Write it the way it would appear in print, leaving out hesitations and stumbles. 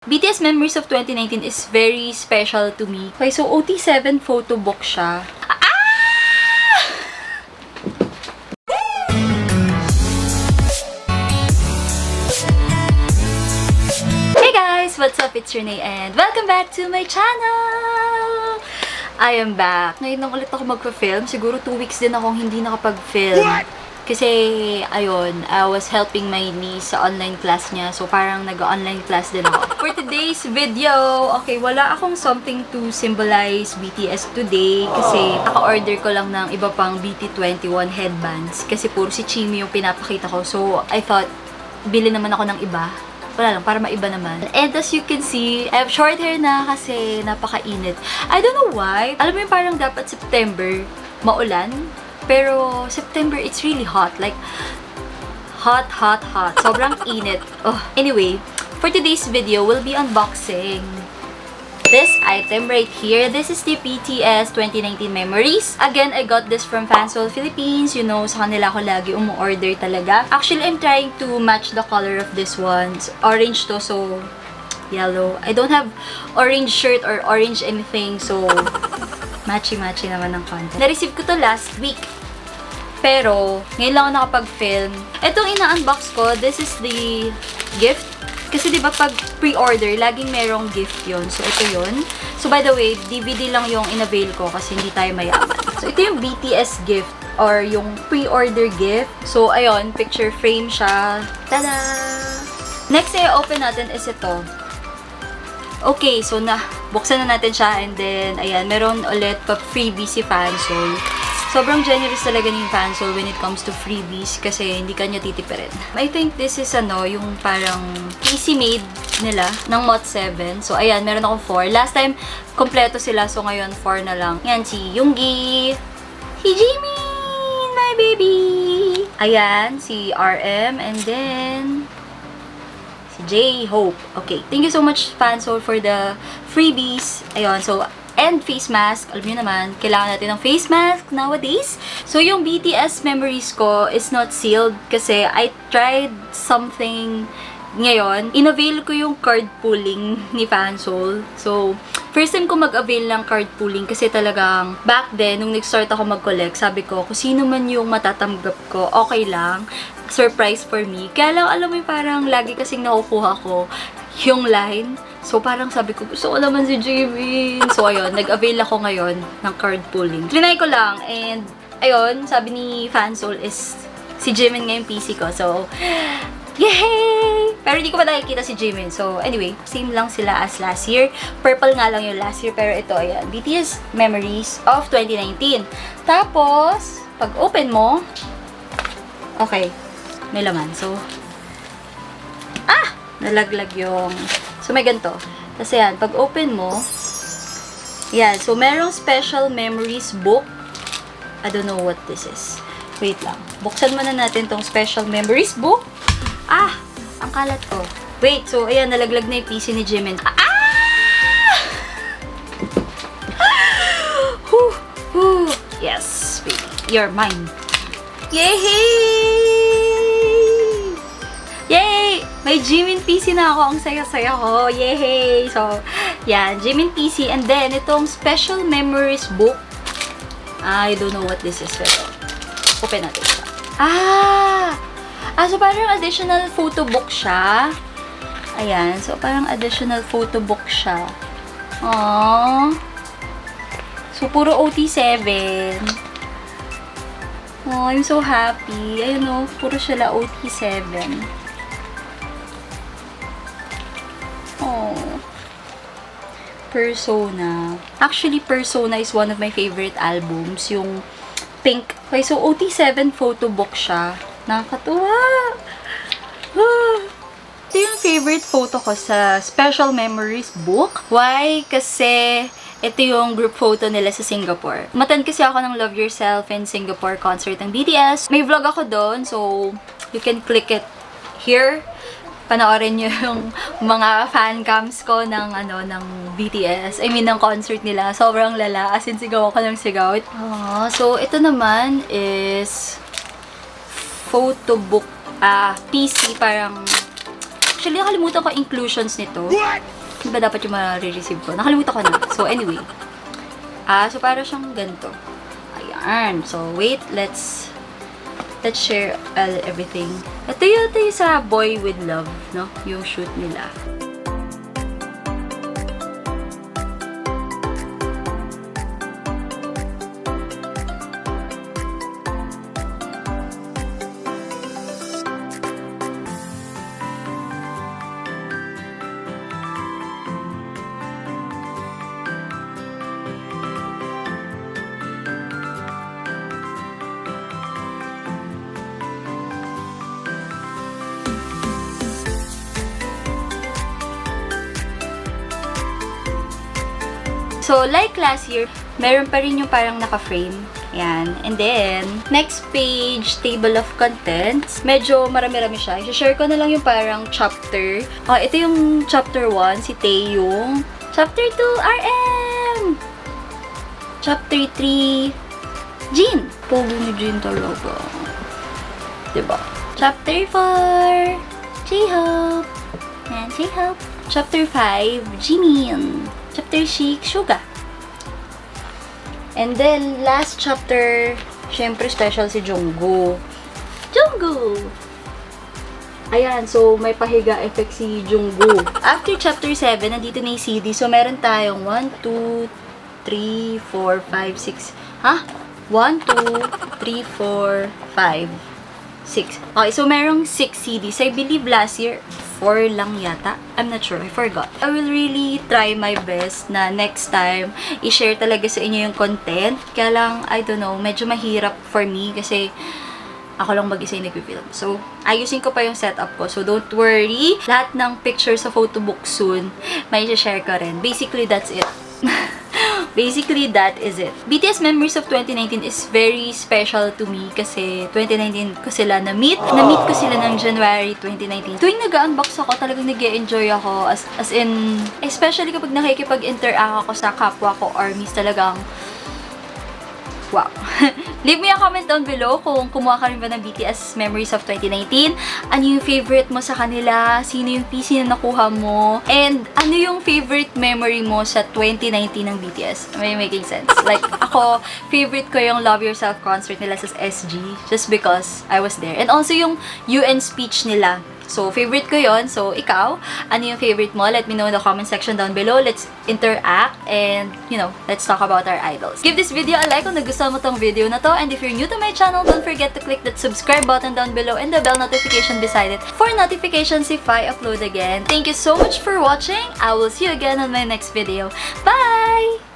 BTS Memories of 2019 is very special to me. Okay, so OT7 photo book siya. Hey guys! What's up? It's Renee and welcome back to my channel! I am back. Ngayon lang ulit ako magpa-film. Siguro 2 weeks din akong hindi nakapag-film. Kasi, ayun, I was helping my niece sa online class niya. So, parang nag-online class din ako. For today's video, okay, wala akong something to symbolize BTS today. Kasi, naka-order ko lang ng iba pang BT21 headbands. Kasi, puro si Chimi yung pinapakita ko. So, I thought, bili naman ako ng iba. Wala lang, para maiba naman. And as you can see, I have short hair na kasi napakainit. I don't know why. Alam mo yung parang dapat September, maulan. Pero September, it's really hot. Like, hot, hot, hot. Sobrang init. Oh. Anyway, for today's video, we'll be unboxing this item right here. This is the BTS 2019 Memories. Again, I got this from Fansol Philippines. You know, sa kanila ako lagi umu-order talaga. Actually, I'm trying to match the color of this one. It's orange to, so yellow. I don't have orange shirt or orange anything, so matchy-matchy naman ng content. Na-receive ko to last week. Pero, ngayon lang ako nakapag-film. Itong ina-unbox ko, this is the gift. Kasi diba pag pre-order, laging merong gift yon. So, ito yon. So, by the way, DVD lang yung in-avail ko kasi hindi tayo mayaman. So, ito yung BTS gift or yung pre-order gift. So, ayun, picture frame siya. Tada! Next na i-open natin is ito. Okay, so buksan na natin siya and then, ayan, meron ulit pa freebies si Fansol. Sobrang generous talaga ni Fansol when it comes to freebies kasi hindi kanya titipirin. I think this is yung parang PC made nila ng Mod 7. So, ayan, meron akong 4. Last time, kompleto sila. So, ngayon, 4 na lang. Yan, si Yoongi, si Jimin, my baby. Ayan, si RM, and then J-Hope. Okay. Thank you so much, Fansol, for the freebies. Ayun. So, and face mask. Alam niyo naman, kailangan natin ng face mask nowadays. So, yung BTS memories ko is not sealed kasi I tried something ngayon. In-avail ko yung card pooling ni Fansol. So, first time ko mag-avail ng card pooling kasi talagang back then, nung nag-start ako mag-collect, sabi ko, kung sino man yung matatanggap ko, okay lang. Surprise for me. Kaya lang, alam mo yung parang lagi kasing nakukuha ko yung line. So, parang sabi ko, gusto ko naman si Jimin. So, ayun, nag-avail ako ngayon ng card pooling. Trinay ko lang, and ayun, sabi ni Fansol is si Jimin ngayong PC ko. So, yay! Pero hindi ko pa nakikita si Jimin. So, anyway, same lang sila as last year. Purple nga lang yung last year, pero ito, ayan, BTS Memories of 2019. Tapos, pag open mo, okay, may laman. So, nalaglag yung, so may ganito. Kasi yan, pag open mo, yan, so merong special memories book. I don't know what this is. Wait lang. Buksan muna natin tong special memories book. Ang kalat ko. Wait, so ayan, nalaglag na yung PC ni Jimin. Yes, baby. You're mine. Yay! Yay! May Jimin PC na ako. Ang saya-saya ko. Yay! So, yan. Jimin PC. And then, itong special memories book. I don't know what this is. Pero, open natin siya. So parang additional photo book siya. Ayan. So, parang additional photo book siya. Aww. So, puro OT7. Oh, I'm so happy. Ayun o, puro sila OT7. Oh. Persona. Actually, Persona is one of my favorite albums. Yung pink. Okay, so OT7 photo book siya. Nakakatuwa. Ito yung favorite photo ko sa Special Memories book. Why? Kasi ito yung group photo nila sa Singapore. Umattend kasi ako ng Love Yourself in Singapore concert ng BTS. May vlog ako doon, so you can click it here. Panoorin nyo yung mga fan cams ko ng, ng BTS. I mean, ng concert nila. Sobrang lala. As in, sigaw ako ng sigaw. So, ito naman is photo book. PC, parang Actually, nakalimutan ko inclusions nito. Di ba dapat yung ma-receive ko? Nakalimutan ko na. So, anyway. So para siyang ganito. Ayan. So, wait. Let's share everything. Ito yung sa Boy with Love, no? Yung shoot nila. So, like last year, meron pa rin yung parang naka-frame. Ayan. And then, next page, table of contents. Medyo marami-rami siya. I-share ko na lang yung parang chapter. Ito yung chapter 1, si Taeyong. Chapter 2, RM! Chapter 3, Jin. Pogo ni Jin talaga. Diba? Chapter 4, J-Hope. Ayan, J-Hope. Chapter 5, Jimin. Chapter 6, Suga. And then, last chapter, syempre special si Jungkook. Jungkook! Ayan, so may pahiga effect si Jungkook. After chapter 7, nandito na yung CD. So, meron tayong 1, 2, 3, 4, 5, 6. Ha? 1, 2, 3, 4, 5, 6. Okay, so merong 6 CDs. I believe last year, 4 lang yata. I'm not sure. I forgot. I will really try my best na next time, i-share talaga sa inyo yung content. Kaya lang, I don't know, medyo mahirap for me kasi ako lang mag-isa yung nag-film. So, ayusin ko pa yung setup ko. So, don't worry. Lahat ng pictures sa photobook soon, may i-share ko rin. Basically, that's it. Basically, that is it. Bts Memories of 2019 is very special to me kasi 2019 ko sila na-meet. Na-meet ko sila ng January 2019. Tuwing nag-unbox ako, talagang nag-e-enjoy ako. As in, especially kapag nakikipag-interact ako sa kapwa ko armies, talagang wow. Leave me a comment down below kung kumuha ka rin ba ng BTS Memories of 2019. Ano yung favorite mo sa kanila? Sino yung PC na nakuha mo? And ano yung favorite memory mo sa 2019 ng BTS? May making sense. Like, ako, favorite ko yung Love Yourself concert nila sa SG just because I was there. And also yung UN speech nila. So, favorite ko yon. So, ikaw, ano yung favorite mo? Let me know in the comment section down below. Let's interact and, you know, let's talk about our idols. Give this video a like kung nagustuhan mo tong video na to. And if you're new to my channel, don't forget to click that subscribe button down below and the bell notification beside it for notifications if I upload again. Thank you so much for watching. I will see you again on my next video. Bye!